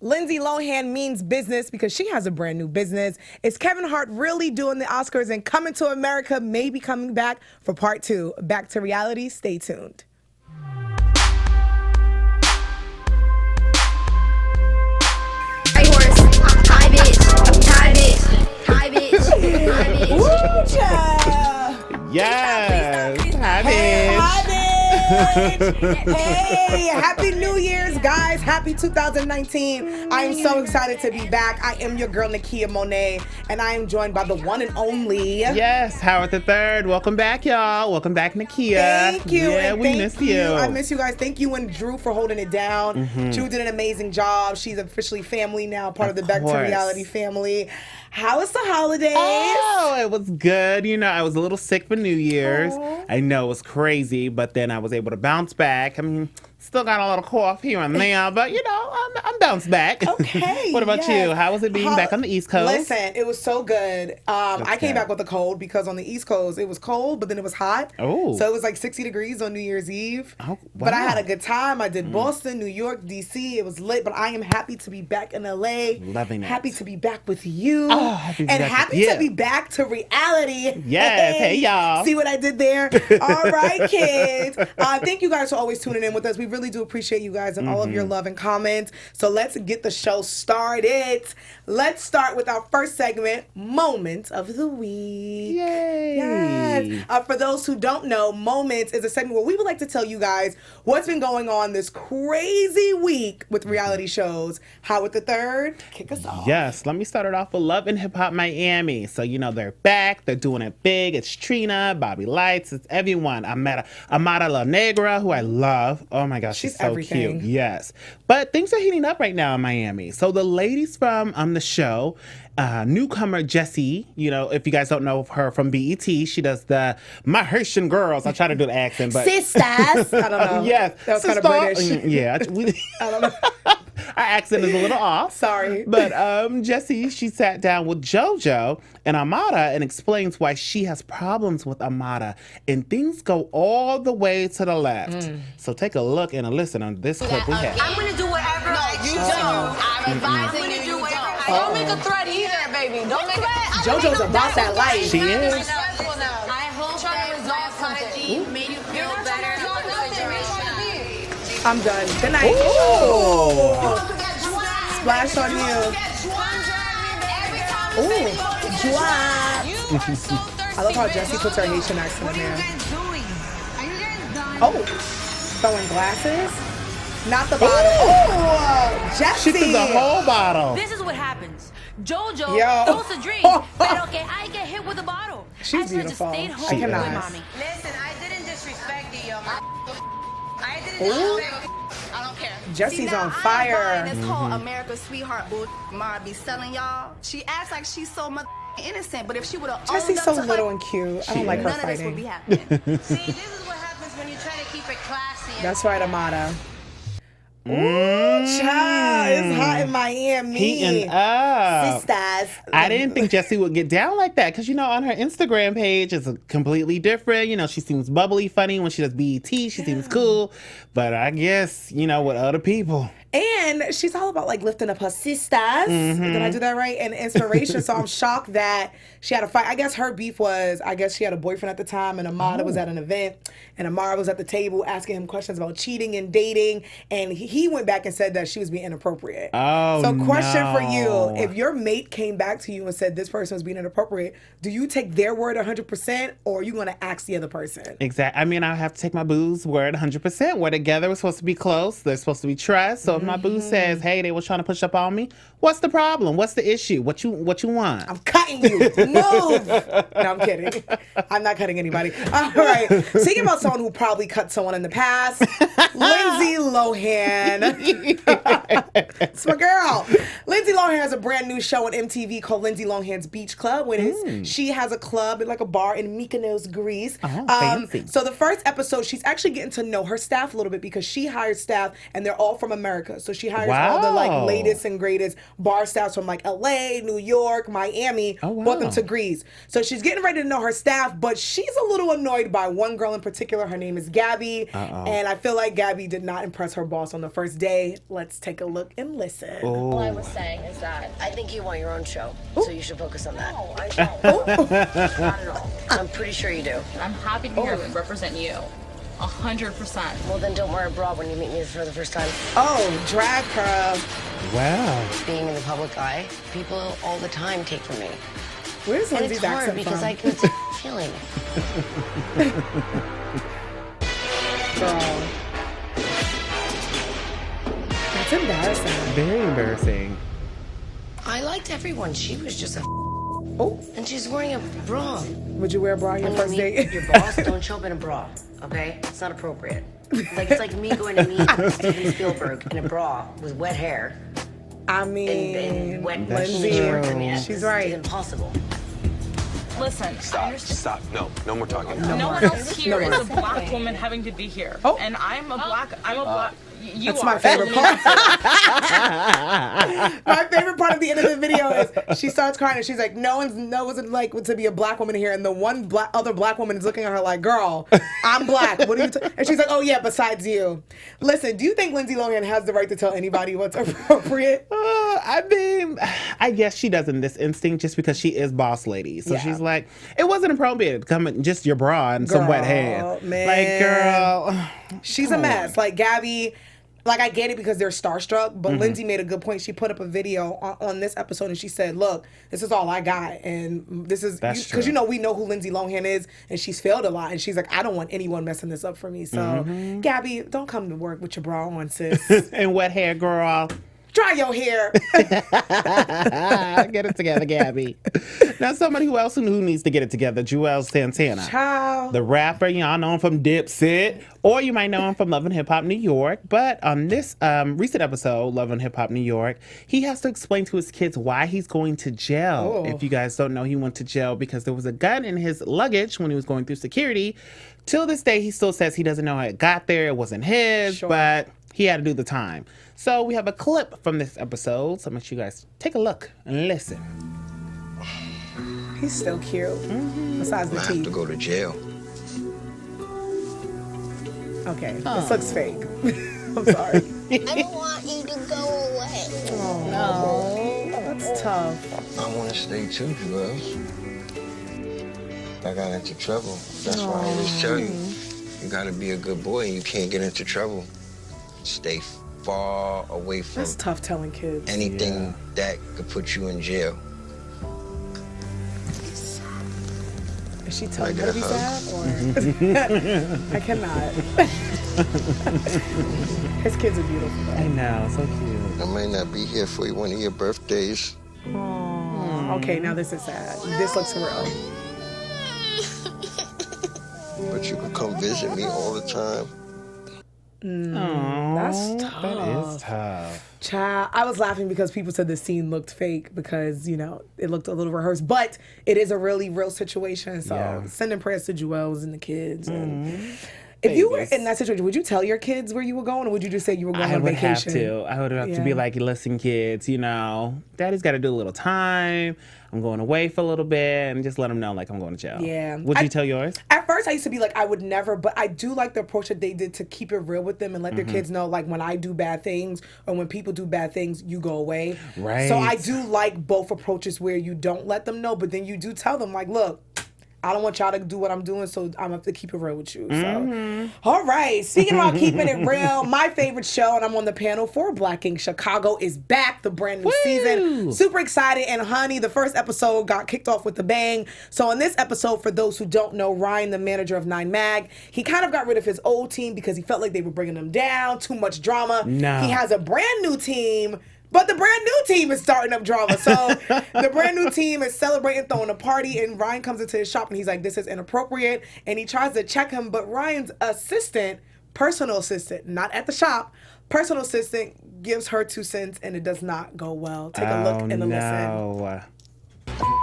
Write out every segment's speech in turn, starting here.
Lindsay Lohan means business because she has a brand new business. Is Kevin Hart really doing the Oscars and Coming to America maybe coming back for part 2? Back to reality. Stay tuned. Hey, horse. Hi, bitch. Hi, bitch. Hi, bitch. Hi, bitch. Woo, child. Yes. Hi, Hey, bitch. hi, bitch. Hey, happy New Year's, guys. Happy 2019. I am so excited to be back. I am your girl, Nakia Monet, and I am joined by the one and only. Yes, Howard the Third. Welcome back, y'all. Welcome back, Nakia. Thank you. Yeah, and we thank miss you. I miss you guys. Thank you and Drew for holding it down. Drew did an amazing job. She's officially family now, part of the Back to course. Reality family. How was the holidays? Oh, it was good. You know, I was a little sick for New Year's. Aw. I know it was crazy, but then I was able to bounce back. I mean, still got a little cough here and there, but you know, I'm bounced back. Okay. What about yes. you? How was it being back on the East Coast? Listen, it was so good. I came good. back with a cold because on the East Coast it was cold, but then it was hot. Oh. So it was like 60 degrees on New Year's Eve. Oh, But I wow. had a good time. I did Boston, New York, DC. It was lit, but I am happy to be back in LA. Loving it. Happy to be back with you. Oh, happy to be and back with happy you. to be back to reality. Yes. Hey, y'all. See what I did there? All right, kids. Thank you guys for always tuning in with us. We really do appreciate you guys and all of your love and comments. So let's get the show started. Let's start with our first segment, Moments of the Week. Yay. Yes. For those who don't know, Moments is a segment where we would like to tell you guys what's been going on this crazy week with reality shows. Howard the Third, kick us off. Yes, let me start it off with Love and Hip Hop Miami. So, you know, they're back. They're doing it big. It's Trina, Bobby Lights. It's everyone. Amara La Negra, who I love. Oh, my gosh, she's so everything. cute. Yes. But things are heating up right now in Miami. So the ladies from the show, newcomer Jessie, you know, if you guys don't know her from BET, she does the My Haitian Girls. I try to do the accent, but... Sisters. I don't know. Yes. That was kind of British. Yeah. I don't know. Our accent is a little off. Sorry. But Jessie, she sat down with JoJo and Amada and explains why she has problems with Amada. And things go all the way to the left. So take a look and a listen on this clip we have. I'm gonna do whatever I you choose. don't. I'm advising you to do whatever I Don't make a threat either, baby. Don't make a JoJo's about that life. She is. Respectful now. I hope Trying to that resolve something. strategy made you feel better about the situation. I'm done. Good night. Ooh. Splash on you. Ooh. Joie. I love how Jessie puts her Haitian accent in there. Oh. Throwing glasses? Not the bottle. Oh, Jessie. She took the whole bottle. This is what happens. JoJo Yo. throws a drink, pero que I get hit with a bottle. She's I should've beautiful. Just stayed home She with is. mommy. Listen, I didn't disrespect you, yo. I didn't Ooh. I don't care. Jessie's on This fire. whole America's sweetheart bull Mara be selling y'all. She acts like she's so innocent, but if she would have owned Jessie's up so to little her, and cute. I don't She like her none of this would be fighting. happening. See, this is what happens when you try to keep it classy. That's right, Amada. Ooh, child. It's hot in Miami. Heating up. Sisters. I didn't think Jessie would get down like that because, you know, on her Instagram page, it's completely different. You know, she seems bubbly, funny when she does BET. She seems cool. But I guess, you know, with other people. And she's all about like lifting up her sisters. Did I do that right? And inspiration. So I'm shocked that she had a fight. I guess her beef was, she had a boyfriend at the time and Amada was at an event and Amara was at the table asking him questions about cheating and dating. And he went back and said that she was being inappropriate. Oh, So question for you, no. if your mate came back to you and said this person was being inappropriate, do you take their word 100% or are you going to ask the other person? Exactly. I mean, I have to take my boo's word 100%. We're together. We're supposed to be close. There's supposed to be trust. So if my boo says, hey, they were trying to push up on me, what's the problem? What's the issue? What you want? I'm cutting you. Move. No, I'm kidding. I'm not cutting anybody. All right. Speaking about someone who probably cut someone in the past, Lindsay Lohan. It's my girl. Lindsay Lohan has a brand new show on MTV called Lindsay Lohan's Beach Club. She has a club, like a bar in Mykonos, Greece. Oh, fancy. So the first episode, she's actually getting to know her staff a little bit because she hires staff and they're all from America. So She hires all the like latest and greatest bar staffs from like LA, New York, Miami, brought them to Greece. So she's getting ready to know her staff, but she's a little annoyed by one girl in particular. Her name is Gabby. And I feel like Gabby did not impress her boss on the first day. Let's take a look and listen. All I was saying is that I think you want your own show, so you should focus on that. No, I don't. Not at all. I'm pretty sure you do. I'm happy to be here to represent you. 100%. Well, then don't wear a bra when you meet me for the first time. Oh, drag her. Wow. Being in the public eye, people all the time take from me. Where's And Lindsay's it's hard accent because from? I can see feeling. Girl. That's embarrassing. Very embarrassing. I liked everyone. She was just a Oh, and she's wearing a bra. would you wear a bra on your When first you meet date? your boss, don't show up in a bra, okay? It's not appropriate. Like, it's like me going to meet Steven Spielberg in a bra with wet hair I and mean, wet Lindsay, shorts. I mean, she's this right. is impossible. Listen, I understand. Stop. No more talking. No one else here is a black woman having to be here. Oh. And I'm a black, you That's are. my favorite part. My favorite part of the end of the video is she starts crying and she's like, no one's like to be a black woman here. And the one other black woman is looking at her like, girl, I'm black. What are you? And she's like, oh yeah, besides you. Listen, do you think Lindsay Lohan has the right to tell anybody what's appropriate? I mean, I guess she does in this instinct just because she is boss lady. So Yeah. she's like, it wasn't appropriate. Come in, just your bra and some wet hair. Man. Like, girl. She's a mess. Like Gabby, like I get it because they're starstruck, but Lindsay made a good point. She put up a video on this episode and she said, look, this is all I got. And this is, That's because true. we know who Lindsay Lohan is and she's failed a lot. And she's like, I don't want anyone messing this up for me. So Gabby, don't come to work with your bra on, sis. And wet hair, girl. Dry your hair. Get it together, Gabby. Now, somebody who needs to get it together, Julz Santana. Child. The rapper, y'all know him from Dipset, or you might know him from Love and Hip Hop New York. But on this recent episode, Love and Hip Hop New York, he has to explain to his kids why he's going to jail. Oh. If you guys don't know, he went to jail because there was a gun in his luggage when he was going through security. Till this day, he still says he doesn't know how it got there. It wasn't his, but he had to do the time. So we have a clip from this episode. So make sure you guys take a look and listen. He's still cute. Besides the I have teeth. to go to jail. Okay, this looks fake. I'm sorry. I don't want you to go away. That's tough. I want to stay too, Julz. I got into trouble. That's why I always tell you, you got to be a good boy and you can't get into trouble. Stay far away from That's tough telling kids. anything that could put you in jail. Is she telling I her to be got sad? Or I cannot. His kids are beautiful. I know, so cute. I might not be here for one of your birthdays. Okay, now this is sad. This looks real. But you can come visit me all the time. That's tough. That is tough. Child, I was laughing because people said the scene looked fake because, it looked a little rehearsed. But it is a really real situation. So sending prayers to Julz and the kids. And if you were in that situation, would you tell your kids where you were going, or would you just say you were going I on would vacation? have to. I would have to be like, listen, kids, Daddy's got to do a little time. I'm going away for a little bit, and just let them know, like, I'm going to jail. Yeah. Would you tell yours? At first, I used to be like, I would never, but I do like the approach that they did to keep it real with them and let their kids know, like, when I do bad things or when people do bad things, you go away. Right. So I do like both approaches where you don't let them know, but then you do tell them, like, look, I don't want y'all to do what I'm doing, so I'm going to have to keep it real with you. So, all right. Speaking about keeping it real, my favorite show, and I'm on the panel for Black Ink Chicago, is back, the brand new season. Super excited. And honey, the first episode got kicked off with a bang. So in this episode, for those who don't know, Ryan, the manager of 9 Mag, he kind of got rid of his old team because he felt like they were bringing him down, too much drama. No. He has a brand new team. But the brand new team is starting up drama. So the brand new team is celebrating, throwing a party, and Ryan comes into his shop and he's like, this is inappropriate. And he tries to check him, but Ryan's personal assistant, not at the shop, personal assistant gives her 2 cents and it does not go well. Take a look and a listen.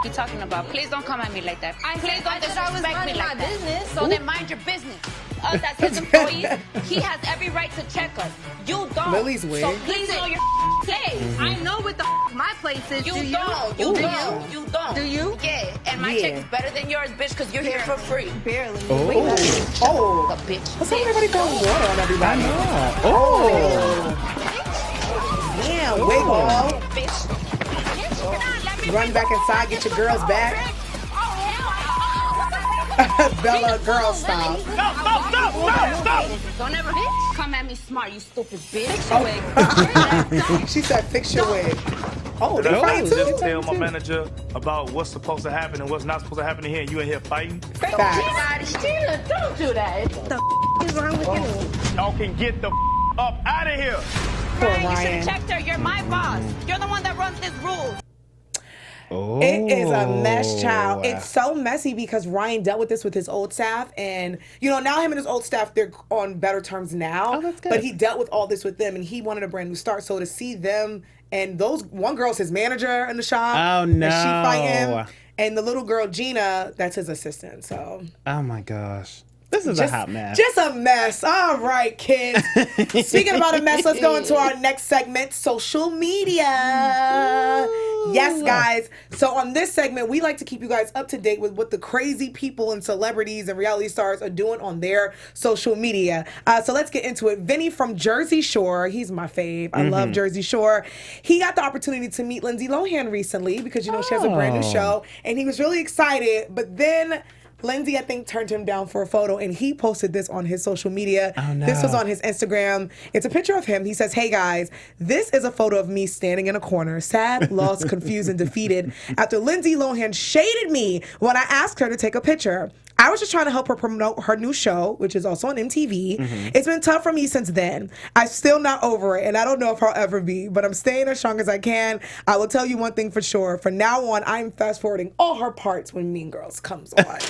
You talking about? Please don't come at me like that. Please don't I was disrespect me minding like my that. business. So then mind your business. Us as his employees, he has every right to check us. You don't. Lily's wig. So please know your place. I know what the my place is. You Do don't. you? You don't. You don't. Do you? Yeah. And my Yeah. check is better than yours, bitch, because you're here for free. Barely. Oh. A bitch. What's up, everybody throwing water on everybody? Oh. Damn, wig off. Bitch. Run back inside, get your girls back. Bella girl style. Don't ever come at me smart, you stupid bitch. She said, fix your wig. Oh, they Oh. fighting too? Just tell my manager about what's supposed to happen and what's not supposed to happen in here, and you in here fighting. Facts. Don't do that. What the is wrong with you? Y'all can get the up out of here. Poor Ryan, you should Ryan. have checked her. You're my boss. You're the one that runs this rules. Oh. It is a mess, child. It's so messy because Ryan dealt with this with his old staff, and now him and his old staff, they're on better terms now. Oh, that's good. But he dealt with all this with them, and he wanted a brand new start. So to see them and one girl's his manager in the shop. Oh, And no. she fight him, and the little girl Gina, that's his assistant. So Oh my gosh. This is a hot mess. Just a mess. All right, kids. Speaking about a mess, let's go into our next segment, social media. Yes, guys. So on this segment, we like to keep you guys up to date with what the crazy people and celebrities and reality stars are doing on their social media. So let's get into it. Vinny from Jersey Shore, he's my fave. I love Jersey Shore. He got the opportunity to meet Lindsay Lohan recently because, she has a brand new show. And he was really excited. But then Lindsay, I think, turned him down for a photo, and he posted this on his social media. Oh, no. This was on his Instagram. It's a picture of him. He says, "Hey, guys, this is a photo of me standing in a corner, sad, lost, confused, and defeated after Lindsay Lohan shaded me when I asked her to take a picture. I was just trying to help her promote her new show, which is also on MTV. It's been tough for me since then. I'm still not over it, and I don't know if I'll ever be, but I'm staying as strong as I can. I will tell you one thing for sure. From now on, I'm fast-forwarding all her parts when Mean Girls comes on."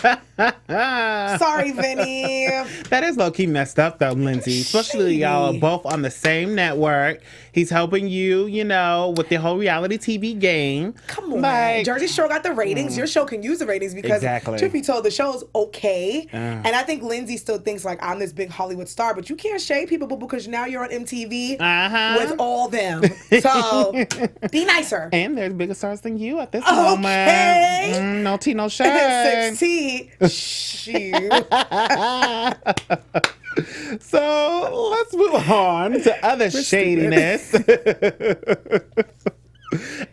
Sorry, Vinny. That is low-key messed up, though, Lindsay. Especially y'all are both on the same network. He's helping you, with the whole reality TV game. Come on. Like, Jersey Shore got the ratings. Your show can use the ratings because, Exactly. truth be told, the show's okay. And I think Lindsay still thinks, like, I'm this big Hollywood star, but you can't shade people because now you're on MTV with all them. So, be nicer. And there's bigger stars than you at this Okay. moment. No tea, no shade. 6T. Shoot. So let's move on to other shadiness.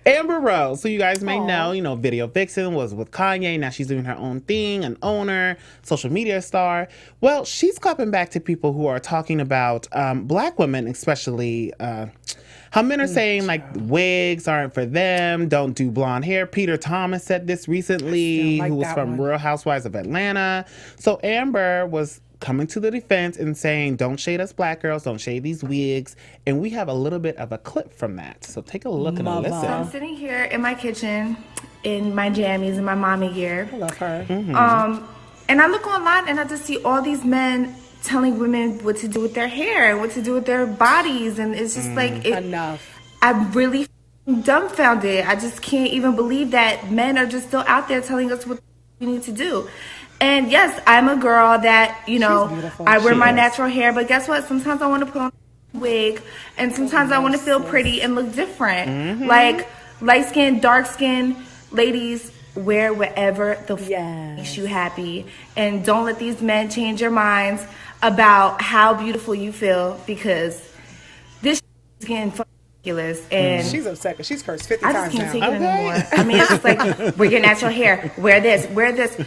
Amber Rose, so you guys may know, Video Vixen was with Kanye. Now she's doing her own thing, an owner, social media star. Well, she's clapping back to people who are talking about black women, especially how men are saying like wigs aren't for them, don't do blonde hair. Peter Thomas said this recently, like who was that from one. Real Housewives of Atlanta. So Amber was coming to the defense and saying, don't shade us black girls, don't shade these wigs. And we have a little bit of a clip from that. So take a look and a I'm listen. sitting here in my kitchen in my jammies in my mommy gear. I love her. And I look online and I just see all these men telling women what to do with their hair and what to do with their bodies. And it's just like, Enough. I'm really dumbfounded. I just can't even believe that men are just still out there telling us what we need to do. And yes, I'm a girl that, beautiful. I wear She my is. natural hair, but guess what? Sometimes I want to put on a wig, and sometimes I want to feel pretty and look different. Like light skin, dark skin, ladies, wear whatever the makes you happy. And don't let these men change your minds about how beautiful you feel, because this is getting fucking ridiculous. And She's upset because she's cursed 50 I times just can't now. take it anymore. I mean, it's just like, wear your natural hair, wear this, wear this.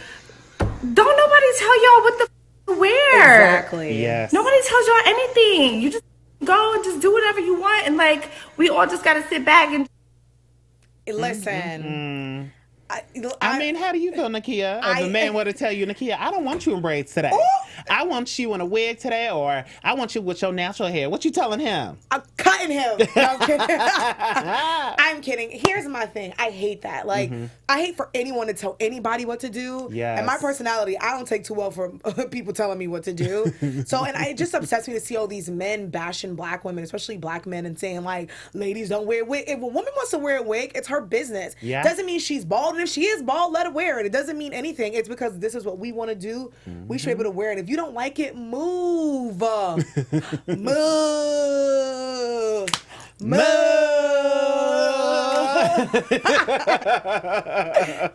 Don't nobody tell y'all what the to wear. Exactly. Yes. Nobody tells y'all anything. You just go and just do whatever you want, and like we all just gotta sit back and Listen. I mean, how do you feel, Nakia? If a man were to tell you, Nakia, I don't want you in braids today. I want you in a wig today, or I want you with your natural hair. What you telling him? I'm cutting him. No, I'm kidding. I'm kidding. Here's my thing. I hate that. Like, I hate for anyone to tell anybody what to do. Yes. And my personality, I don't take too well for people telling me what to do. So, and it just upsets me to see all these men bashing black women, especially black men, and saying, like, ladies don't wear a wig. If a woman wants to wear a wig, it's her business. Yeah. Doesn't mean she's bald. And if she is bald, let her wear it. It doesn't mean anything. It's because this is what we want to do. We should be able to wear it. If you don't like it, move. Move. Moo.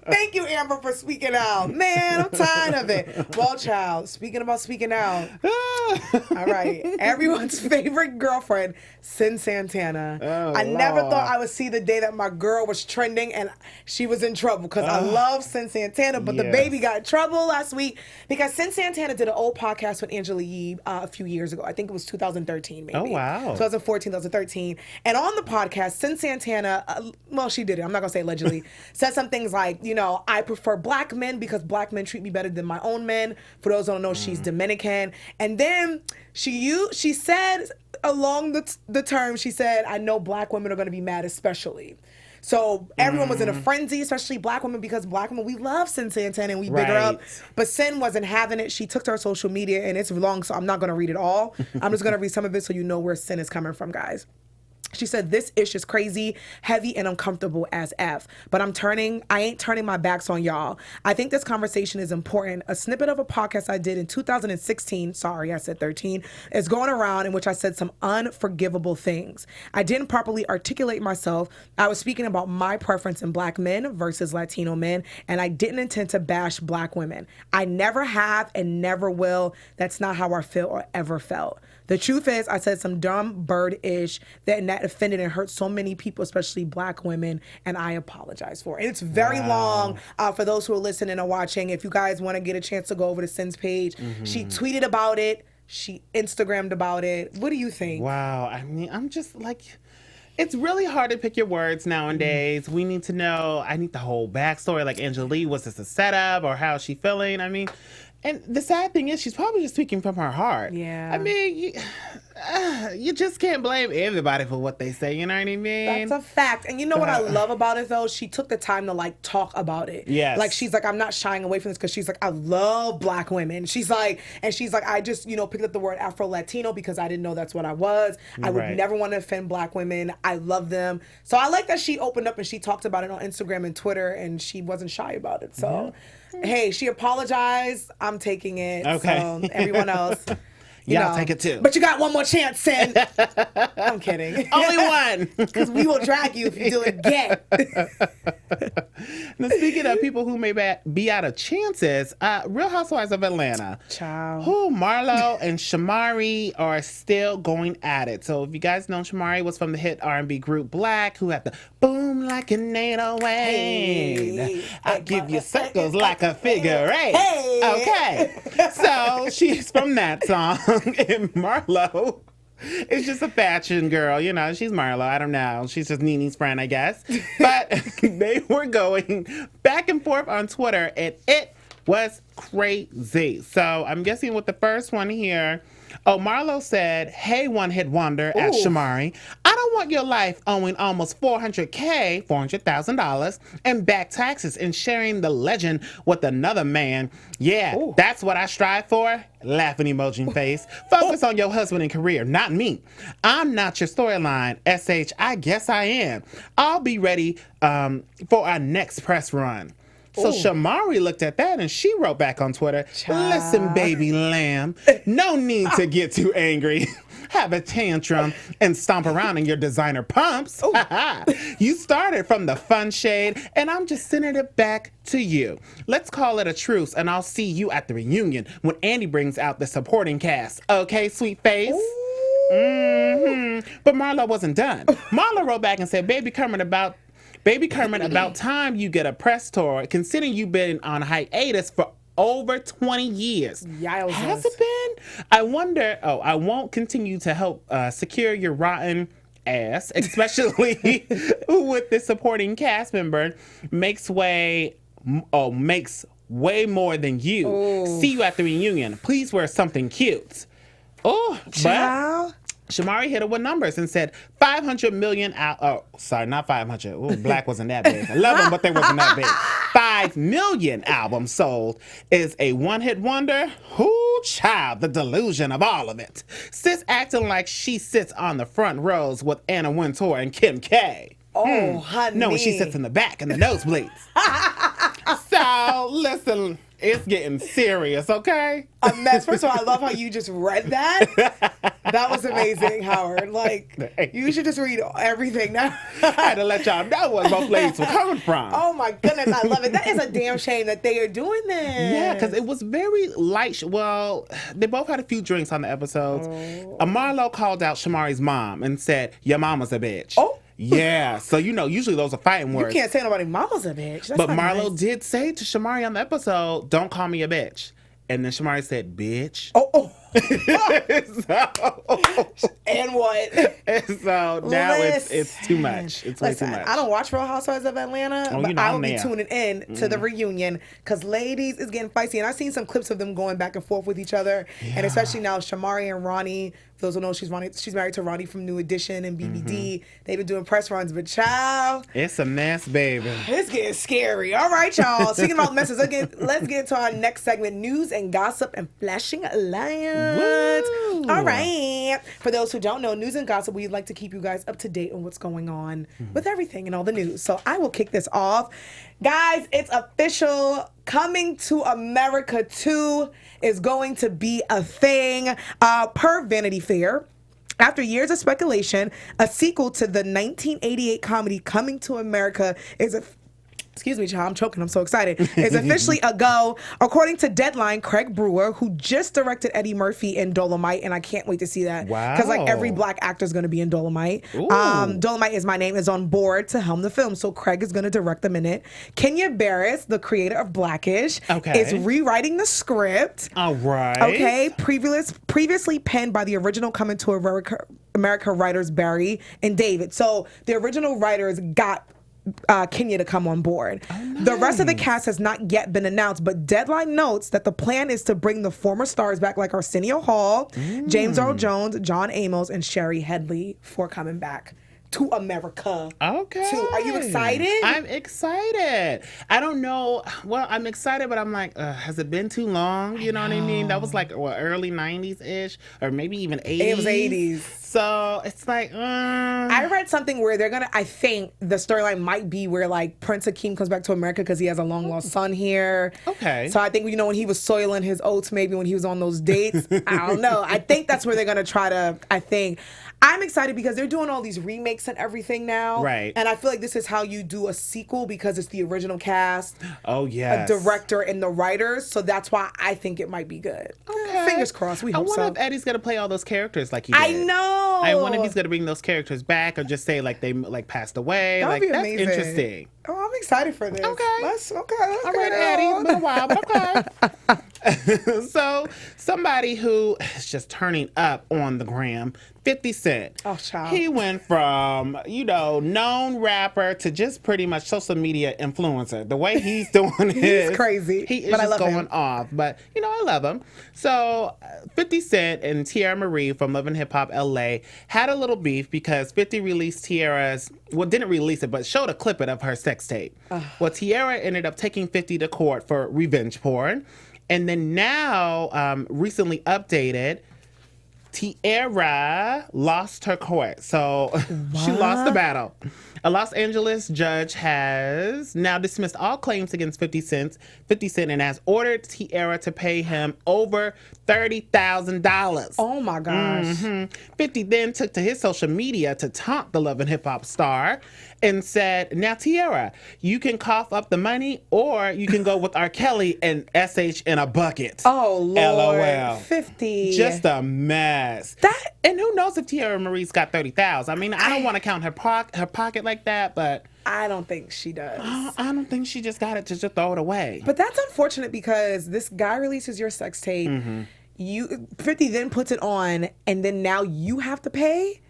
Thank you, Amber, for speaking out. Man, I'm tired of it. Well, child, speaking about speaking out. All right. Everyone's favorite girlfriend, Julz Santana. I never thought I would see the day that my girl was trending and she was in trouble because I love Julz Santana, but the baby got in trouble last week because Julz Santana did an old podcast with Angela Yee a few years ago. I think it was 2013, maybe. Oh, wow. 2014, 2013. And on the podcast, Julz Santana, well, she did it. I'm not going to say allegedly, said some things like, you know, I prefer black men because black men treat me better than my own men. For those who don't know, she's Dominican. And then she said along the term, she said, I know black women are going to be mad especially. So everyone was in a frenzy, especially black women, because black women, we love Julz Santana and we big her up. But Sin wasn't having it. She took to her social media, and it's long, so I'm not going to read it all. I'm just going to read some of it so you know where Sin is coming from, guys. She said, this ish is crazy, heavy, and uncomfortable as F. But I ain't turning my backs on y'all. I think this conversation is important. A snippet of a podcast I did in 2016, sorry, I said 13, is going around in which I said some unforgivable things. I didn't properly articulate myself. I was speaking about my preference in black men versus Latino men, and I didn't intend to bash black women. I never have and never will. That's not how I feel or ever felt. The truth is, I said some dumb bird-ish that offended and hurt so many people, especially black women, and I apologize for it. And it's very long for those who are listening or watching. If you guys want to get a chance to go over to Sin's page, she tweeted about it. She Instagrammed about it. What do you think? Wow. I mean, I'm just like... It's really hard to pick your words nowadays. We need to know... I need the whole backstory. Like, Angelique, was this a setup or how is she feeling? I mean... And the sad thing is, she's probably just speaking from her heart. Yeah. I mean, you just can't blame everybody for what they say, you know what I mean? That's a fact. And you know what I love about it, though? She took the time to, like, talk about it. Yes. Like, she's like, I'm not shying away from this because she's like, I love black women. She's like, I just, you know, picked up the word Afro-Latino because I didn't know that's what I was. I would never want to offend black women. I love them. So I like that she opened up and she talked about it on Instagram and Twitter, and she wasn't shy about it. So... Hey, she apologized. I'm taking it. Okay. So everyone else, you know, take it too. But you got one more chance, Sin. I'm kidding. Only one. Because we will drag you if you do it again. Now, speaking of people who may be out of chances, Real Housewives of Atlanta. Child. Marlo and Shamari are still going at it. So if you guys know, Shamari was from the hit R&B group Black, who had the boom like an 808. Hey, I give you circles like a figure eight. Hey. Okay. So she's from that song. And Marlo is just a fashion girl. You know, she's Marlo. I don't know. She's just Nene's friend, I guess. But they were going back and forth on Twitter, and it was crazy. So I'm guessing with the first one here, Marlo said, hey, one-hit wonder at Shamari, I don't want your life owing almost $400,000 in back taxes and sharing the legend with another man. Yeah, that's what I strive for. Laughing emoji face. Focus on your husband and career, not me. I'm not your storyline. SH, I guess I am. I'll be ready for our next press run. So Shamari looked at that and she wrote back on Twitter, listen, baby lamb, no need to get too angry. Have a tantrum and stomp around in your designer pumps. You started from the fun shade and I'm just sending it back to you. Let's call it a truce and I'll see you at the reunion when Andy brings out the supporting cast. Okay, sweet face? But Marlo wasn't done. Marlo wrote back and said, Baby Kermit, about time you get a press tour, considering you've been on hiatus for over 20 years. Yowzers. Has it been? I wonder, I won't continue to help secure your rotten ass, especially with the supporting cast member, makes way more than you. Ooh. See you at the reunion. Please wear something cute. But Shamari hit her with numbers and said 500 million sorry, not 500. Ooh, Black wasn't that big. I love them, but they wasn't that big. 5 million albums sold is a one-hit wonder. Whoo, child, the delusion of all of it. Sis acting like she sits on the front rows with Anna Wintour and Kim K. Honey. No, she sits in the back in the nosebleeds. So, listen, It's getting serious, okay? A mess. First of all, I love how you just read that. That was amazing, Howard. Like, you should just read everything now. I had to let y'all know where both ladies were coming from. Oh my goodness, I love it. That is a damn shame that they are doing this. Yeah, because it was very light. Well, they both had a few drinks on the episodes. Marlo called out Shamari's mom and said, "Your mama's a bitch." Oh. Yeah, so usually those are fighting words. You can't say nobody mama's a bitch. That's but not Marlo nice. did say to Shamari on the episode, "Don't call me a bitch." And then Shamari said, "Bitch." Oh. So- And what? And so now it's too much. It's way too much. I don't watch Real Housewives of Atlanta, Oh, but know I I'm will be there. tuning in to the reunion because ladies is getting feisty, and I've seen some clips of them going back and forth with each other, and especially now Shamari and Ronnie. For those who know, she's married to Ronnie from New Edition and BBD. They've been doing press runs, but child, It's a mess, baby. it's getting scary. All right, y'all. Speaking about messes, let's get into our next segment: news and gossip and flashing lights. Woo. All right. For those who don't know, news and gossip, we'd like to keep you guys up to date on what's going on with everything and all the news. So I will kick this off. Guys, it's official. Coming to America 2 is going to be a thing. Per Vanity Fair, after years of speculation, a sequel to the 1988 comedy Coming to America is excuse me, child, I'm choking. I'm so excited. Is officially a go. According to Deadline, Craig Brewer, who just directed Eddie Murphy in Dolomite, and I can't wait to see that. Wow. Because like every black actor is going to be in Dolomite. Ooh. Dolomite Is My Name is on board to helm the film, so Craig is going to direct them in it. Kenya Barris, the creator of Blackish, is rewriting the script. All right. Okay, previously penned by the original Coming to America writers Barry and David. So the original writers got Kenya to come on board. The rest of the cast has not yet been announced, but Deadline notes that the plan is to bring the former stars back like Arsenio Hall, James Earl Jones, John Amos, and Sherry Headley for coming back to America. Okay. Are you excited? I'm excited. I don't know. Well, I'm excited, but I'm like, has it been too long? You know what I mean? That was like early 90s-ish, or maybe even 80s. It was 80s. So it's like, I read something where I think the storyline might be where like Prince Akeem comes back to America because he has a long lost son here. Okay. So I think, when he was soiling his oats, maybe when he was on those dates, I don't know. I think that's where they're going to try to, I'm excited because they're doing all these remakes and everything now. Right. And I feel like this is how you do a sequel because it's the original cast. Oh, yes. A director and the writers. So that's why I think it might be good. Okay. Fingers crossed. We hope so. I wonder if Eddie's going to play all those characters like he did. I know. I wonder if he's going to bring those characters back or just say like they like passed away. That'd be that's amazing. Interesting. Oh, I'm excited for this. Okay. Let's All right, Eddie. It's been a while, but okay. So, somebody who is just turning up on the gram, 50 Cent. Oh, child. He went from, known rapper to just pretty much social media influencer. The way he's doing He's crazy, He is but I just love going him. off. But, I love him. So, 50 Cent and Tiara Marie from Love and Hip Hop LA had a little beef because 50 released didn't release it, but showed a clip of her sex tape. Well, Tiara ended up taking 50 to court for revenge porn. And then now, recently updated, Tiara lost her court. So she lost the battle. A Los Angeles judge has now dismissed all claims against 50 Cent and has ordered Tiara to pay him over $30,000. Oh my gosh. 50 then took to his social media to taunt the Love and Hip Hop star and said, "Now, Tiara, you can cough up the money or you can go with R. Kelly and SH in a bucket." Oh, Lord. LOL. 50. Just a mess. And who knows if Tiara Marie's got 30,000. I mean, I don't want to count her pocket like that, but I don't think she does. I don't think she just got it to just throw it away. But that's unfortunate because this guy releases your sex tape. 50 then puts it on, and then now you have to pay?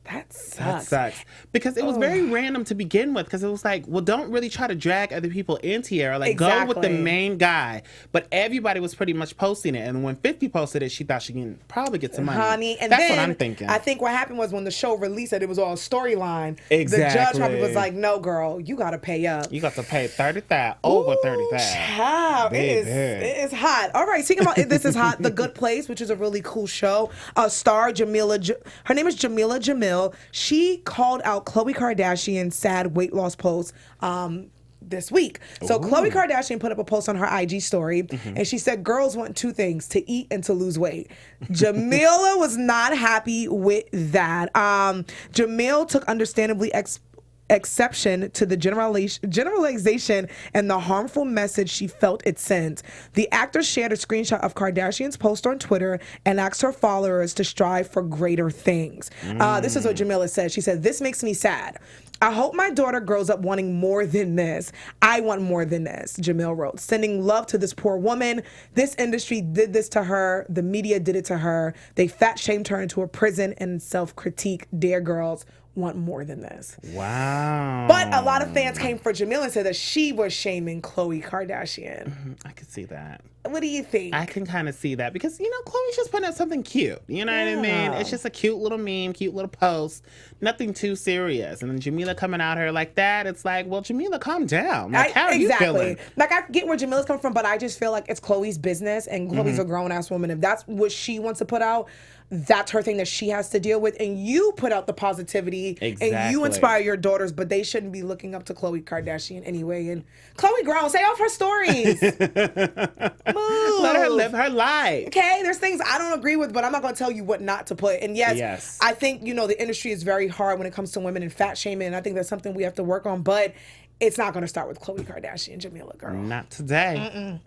That sucks. That sucks. Because it was very random to begin with. Because it was like, well, don't really try to drag other people into Tiara. Like, go with the main guy. But everybody was pretty much posting it. And when 50 posted it, she thought she can probably get some money. Honey, and that's then what I'm thinking. I think what happened was when the show released it was all a storyline. Exactly. The judge probably was like, "No, girl, you got to pay up. You got to pay 30,000, over 30,000. Child, it is hot. All right, speaking about This Is Hot, The Good Place, which is a really cool show. Star Jamila, her name is Jamila Jamil. She called out Khloe Kardashian's sad weight loss post. this week. So Khloe Kardashian put up a post on her IG story, and she said girls want two things, to eat and to lose weight. Jamila was not happy with that. Jamil took understandably exception to the generalization and the harmful message she felt it sent. The actor shared a screenshot of Kardashian's post on Twitter and asked her followers to strive for greater things. This is what Jamila said. She said, "This makes me sad. I hope my daughter grows up wanting more than this. I want more than this," Jamil wrote. "Sending love to this poor woman. This industry did this to her. The media did it to her. They fat shamed her into a prison and self-critique. Dear girls, want more than this." Wow. But a lot of fans came for Jamila and said that she was shaming Khloe Kardashian. I could see that. What do you think? I can kind of see that because, Khloe's just putting up something cute. You know what I mean? It's just a cute little meme, cute little post. Nothing too serious. And then Jamila coming out here like that, it's like, well, Jamila, calm down. Like, how are you feeling? Like, I get where Jamila's coming from, but I just feel like it's Khloe's business, and Khloe's a grown-ass woman. If that's what she wants to put out, that's her thing that she has to deal with. And you put out the positivity, and you inspire your daughters, but they shouldn't be looking up to Khloe Kardashian anyway. And Khloe grown, say off her stories. Move. Let her live her life. Okay, there's things I don't agree with, but I'm not going to tell you what not to put. And yes, I think, the industry is very hard when it comes to women and fat shaming, and I think that's something we have to work on, but it's not going to start with Khloe Kardashian, Jamila, girl. Not today.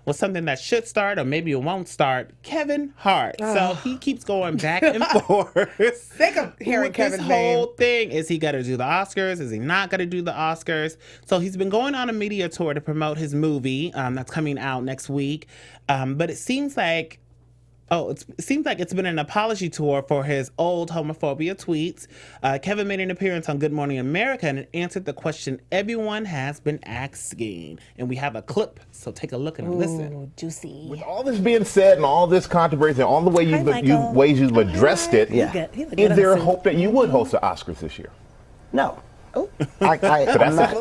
Well, something that should start, or maybe it won't start, Kevin Hart. So he keeps going back and forth. Sick of hearing Kevin's this name. whole thing. Is he going to do the Oscars? Is he not going to do the Oscars? So he's been going on a media tour to promote his movie that's coming out next week. But it seems like it's been an apology tour for his old homophobia tweets. Kevin made an appearance on Good Morning America and answered the question everyone has been asking. And we have a clip, so take a look and listen. Juicy. With all this being said and all this controversy and all the way ways you've addressed it, is there a hope that you would host the Oscars this year? No. I'm not,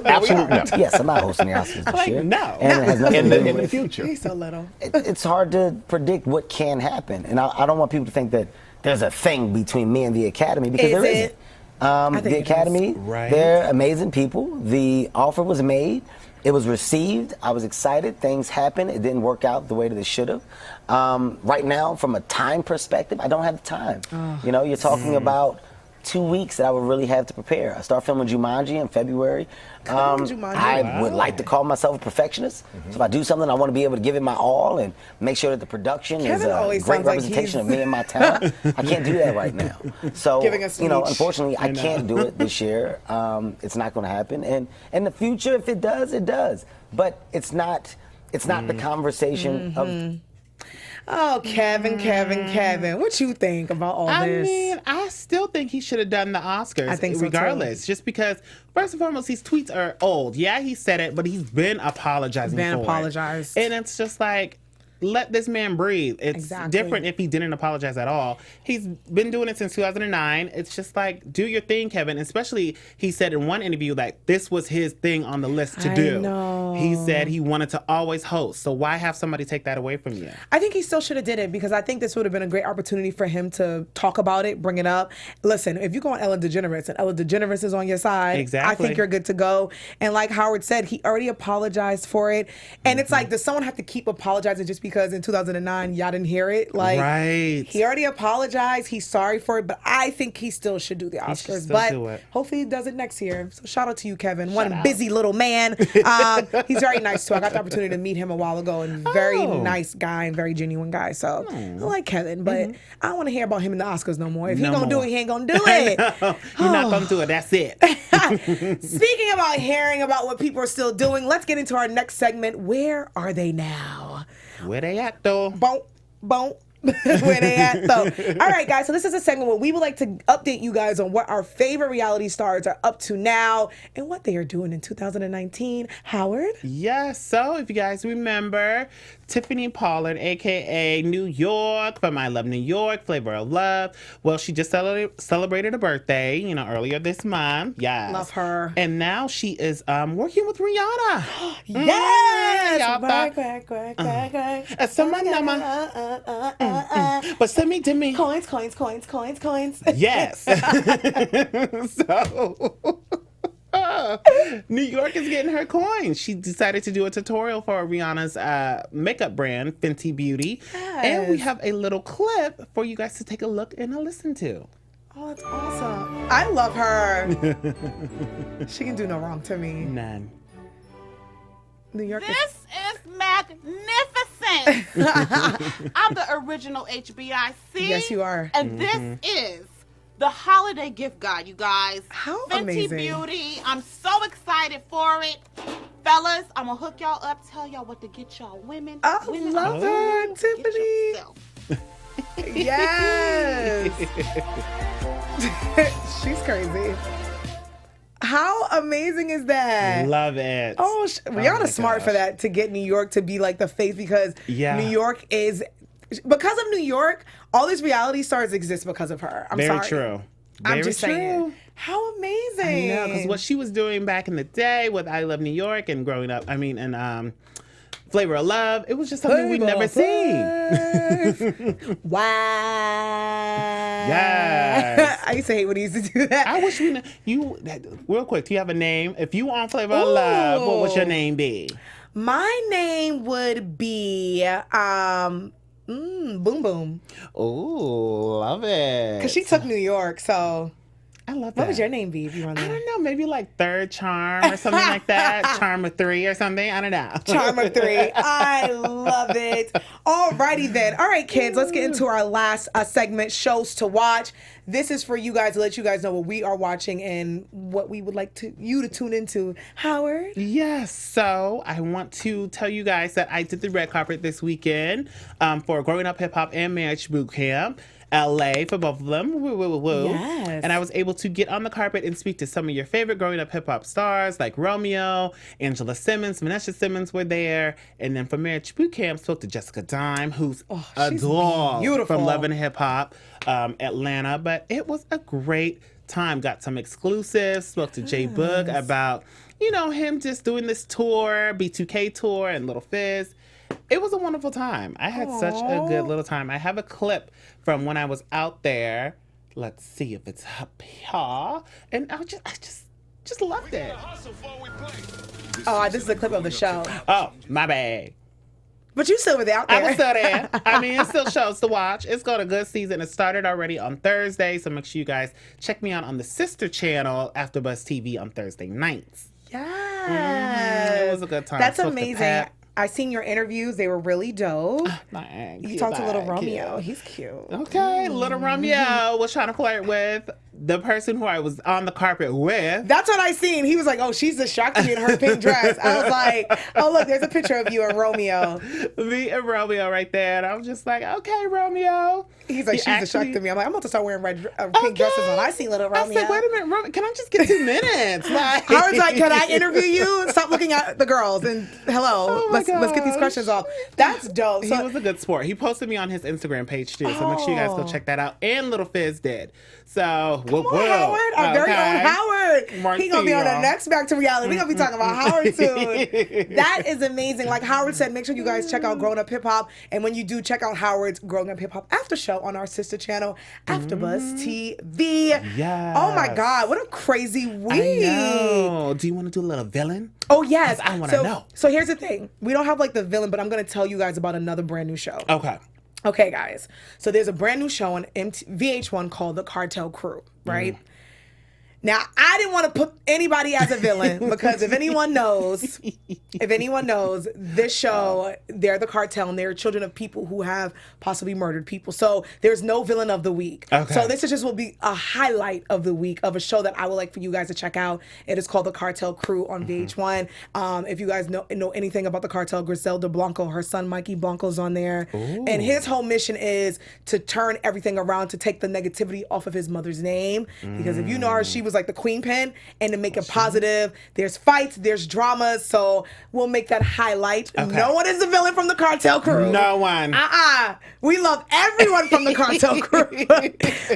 absolutely no. Yes, I'm not hosting the Oscars this year. No. And it has nothing to do in the future. He's so little. It's hard to predict what can happen. And I don't want people to think that there's a thing between me and the Academy, because there isn't. The Academy, they're amazing people. The offer was made. It was received. I was excited. Things happened. It didn't work out the way that it should have. Right now, from a time perspective, I don't have the time. You're talking about 2 weeks that I would really have to prepare. I start filming Jumanji in February. I would like to call myself a perfectionist. So if I do something, I want to be able to give it my all and make sure that the production is a great representation of me and my talent. I can't do that right now. So, unfortunately, I can't do it this year. It's not going to happen. And in the future, if it does, it does. But it's not the conversation of... Oh, Kevin. What you think about all this? I mean, I still think he should have done the Oscars. I think so regardless. Too. Just because, first and foremost, these tweets are old. Yeah, he said it, but he's been apologizing for it. And it's just like, let this man breathe. It's different if he didn't apologize at all. He's been doing it since 2009. It's just like, do your thing, Kevin. Especially, he said in one interview that this was his thing on the list to do. I know. He said he wanted to always host. So why have somebody take that away from you? I think he still should have did it, because I think this would have been a great opportunity for him to talk about it, bring it up. Listen, if you go on Ellen DeGeneres and Ellen DeGeneres is on your side, I think you're good to go. And like Howard said, he already apologized for it. And it's like, does someone have to keep apologizing just because in 2009 y'all didn't hear it? Like, he already apologized. He's sorry for it, but I think he still should do the Oscars. But hopefully he does it next year. So shout out to you, Kevin. One busy little man. He's very nice too. I got the opportunity to meet him a while ago, and very nice guy and very genuine guy. So I like Kevin, but I don't want to hear about him in the Oscars no more. If he's gonna do it, he ain't gonna do it. You're not gonna do it. That's it. Speaking about hearing about what people are still doing, let's get into our next segment. Where are they now? Where they at though? Boom. Where they at though? All right, guys. So this is a segment where we would like to update you guys on what our favorite reality stars are up to now and what they are doing in 2019. Howard? Yes. So if you guys remember, Tiffany Pollard, aka New York from I Love New York, Flavor of Love. Well, she just celebrated a birthday, earlier this month. Yes. Love her. And now she is working with Rihanna. Yes. But send me to me. Coins. Yes. So New York is getting her coin. She decided to do a tutorial for Rihanna's makeup brand, Fenty Beauty. Yes. And we have a little clip for you guys to take a look and a listen to. Oh, that's awesome. I love her. She can do no wrong to me. None. New York This is magnificent. I'm the original HBIC. Yes, you are. And this is the holiday gift guide, you guys. How Fenty amazing. Beauty. I'm so excited for it. Fellas, I'm going to hook y'all up, tell y'all what to get y'all women. I love her, Tiffany. Yes. She's crazy. How amazing is that? Love it. Oh, Rihanna's smart for that, to get New York to be like the face, because New York is, because of New York, all these reality stars exist because of her. I'm Very sorry. true. I'm just saying. How amazing. I know, because what she was doing back in the day with I Love New York and growing up, and Flavor of Love, it was just something we'd never seen. Wow. Yes. I used to hate when he used to do that. I wish we knew. Real quick, do you have a name? If you on Flavor of Love, what would your name be? My name would be Boom Boom. Oh, love it. Because she took New York, so... I love that. What would your name be if you were on there? I don't know, maybe like Third Charm or something like that. Charm of 3 or something. I don't know. Charm of 3. I love it. Alrighty then. All right, kids, let's get into our last segment, shows to watch. This is for you guys, to let you guys know what we are watching and what we would like you to tune into. Howard? Yes, so I want to tell you guys that I did the red carpet this weekend for Growing Up Hip Hop and Marriage Boot Camp. LA for both of them. Woo, woo, woo, woo. Yes. And I was able to get on the carpet and speak to some of your favorite growing up hip hop stars like Romeo, Angela Simmons, Vanessa Simmons were there. And then for Marriage Boot Camp, spoke to Jessica Dime, who's a doll from Love and Hip Hop Atlanta. But it was a great time. Got some exclusives. Spoke to Jay Boog about, him just doing this tour, B2K tour, and Little Fizz. It was a wonderful time. I had such a good little time. I have a clip from when I was out there. Let's see if it's up here. And I just loved it. Oh, this is a clip of the show. Oh, my bad. But you still were out there. I was still there. I mean, it still shows to watch. It's got a good season. It started already on Thursday, so make sure you guys check me out on the sister channel, AfterBuzz TV, on Thursday nights. Yes. It was a good time. That's amazing. I seen your interviews. They were really dope. You talked to little Romeo. He's cute. Okay, little Romeo was trying to flirt with the person who I was on the carpet with. That's what I seen. He was like, oh, she's distracted me in her pink dress. I was like, oh, look, there's a picture of you and Romeo. Me and Romeo right there. And I was just like, okay, Romeo. He's like, she's distracted me. I'm like, I'm about to start wearing pink dresses on. I see little Romeo. I said, wait a minute, Romeo, can I just get 2 minutes? Howard's like, can I interview you? Stop looking at the girls and hello. Let's get these questions off. That's dope. He was a good sport. He posted me on his Instagram page too, so make sure you guys go check that out. And Little Fizz did. So, Come on, Howard, our very own Howard. He's going to be on the next Back to Reality. We're going to be talking about Howard soon. That is amazing. Like Howard said, make sure you guys check out Growing Up Hip Hop. And when you do, check out Howard's Growing Up Hip Hop after show on our sister channel, AfterBuzz TV. Yes. Oh my God, what a crazy week. I know. Do you want to do a little villain? Oh, yes. I want to know. So here's the thing. We don't have like the villain, but I'm going to tell you guys about another brand new show. Okay, guys. So there's a brand new show on VH1 called The Cartel Crew, right? Now, I didn't want to put anybody as a villain because if anyone knows, this show, they're the cartel and they're children of people who have possibly murdered people. So there's no villain of the week. Okay. So this is just will be a highlight of the week of a show that I would like for you guys to check out. It is called The Cartel Crew on VH1. If you guys know anything about the cartel, Griselda Blanco, her son Mikey Blanco's on there. Ooh. And his whole mission is to turn everything around, to take the negativity off of his mother's name. Because if you know her, she was like the queen pin, and to make it positive. There's fights, there's dramas, so we'll make that highlight. Okay. No one is the villain from the Cartel Crew. No one. We love everyone from the Cartel Crew.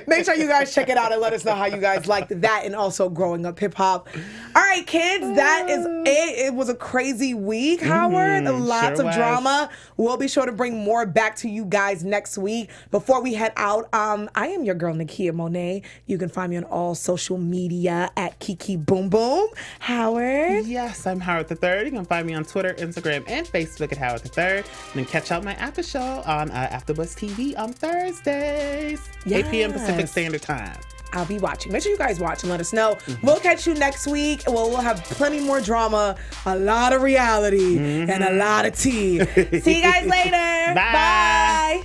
Make sure you guys check it out and let us know how you guys liked that, and also Growing Up Hip Hop. All right, kids, that is it. It was a crazy week, Howard. Lots of drama. We'll be sure to bring more back to you guys next week. Before we head out, I am your girl, Nakia Monet. You can find me on all social media media at Kiki Boom Boom. Howard? Yes, I'm Howard the Third. You can find me on Twitter, Instagram, and Facebook at Howard the Third. And then catch out my after show on AfterBuzz TV on Thursdays, 8 p.m. Pacific Standard Time. I'll be watching. Make sure you guys watch and let us know. We'll catch you next week. We'll have plenty more drama, a lot of reality, and a lot of tea. See you guys later. Bye.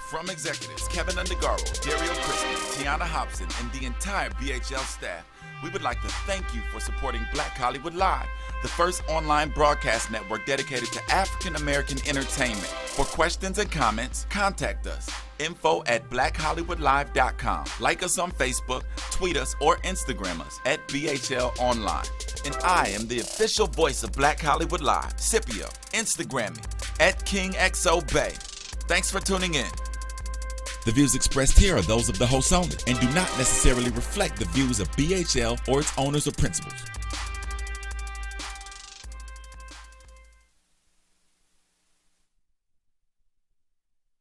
From executives Keven Undergaro, Dario Christie, Tiana Hobson, and the entire BHL staff, we would like to thank you for supporting Black Hollywood Live, the first online broadcast network dedicated to African American entertainment. For questions and comments, contact us. info@blackhollywoodlive.com. Like us on Facebook, tweet us, or Instagram us at BHL Online. And I am the official voice of Black Hollywood Live, Scipio. Instagram me at KingXOBay. Thanks for tuning in. The views expressed here are those of the host only and do not necessarily reflect the views of BHL or its owners or principals.